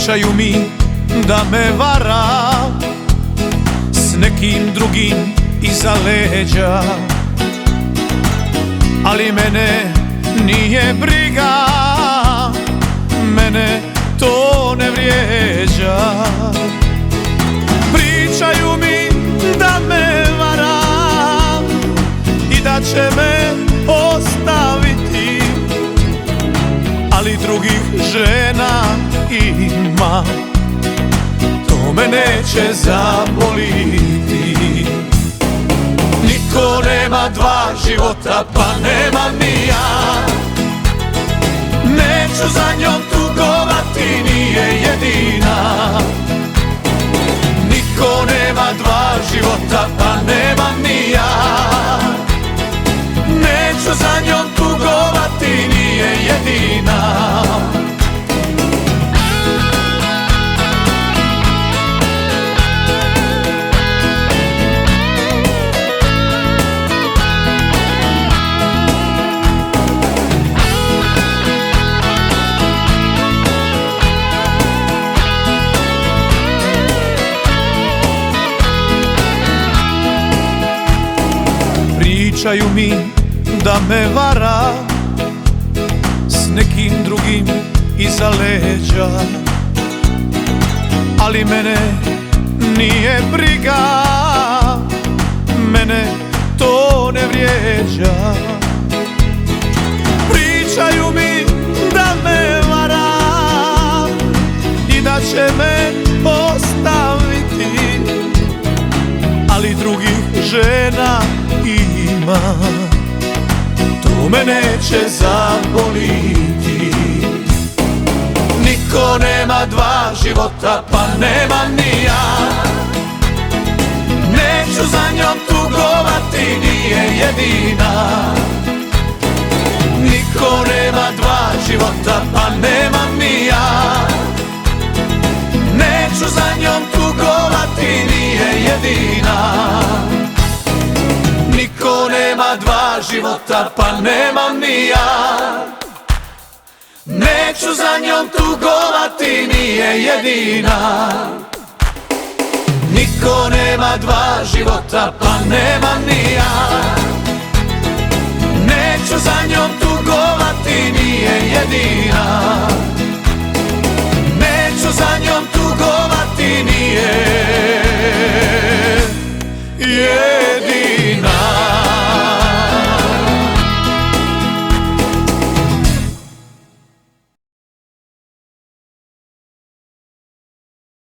Pričaju mi da me vara s nekim drugim iza leđa, ali mene nije briga, mene to ne vrijeđa. Pričaju mi da me vara i da će me ostaviti, ali drugih žena ima, to me neće zaboliti. Niko nema dva života, pa nemam ni ja. Neću za njom tugovati, nije jedina. Niko nema dva života, pa nemam ni ja. Neću za njom tugovati, nije jedina. Pričaju mi da me vara s nekim drugim iza leđa, ali mene nije briga, mene to ne vrijeđa. Pričaju mi da me vara i da će me ostaviti, ali drugih žena ima, to me neće zaboliti. Niko nema dva života, pa nemam ni ja. Neću za njom tugovati, nije jedina. Niko nema dva života, pa nemam ni ja. Neću za njom tugovati, nije jedina. Niko nema dva života, pa nemam ni ja. Neću za njom tugovati, nije jedina. Niko nema dva života, pa nemam ni ja. Neću za njom tugovati, nije jedina.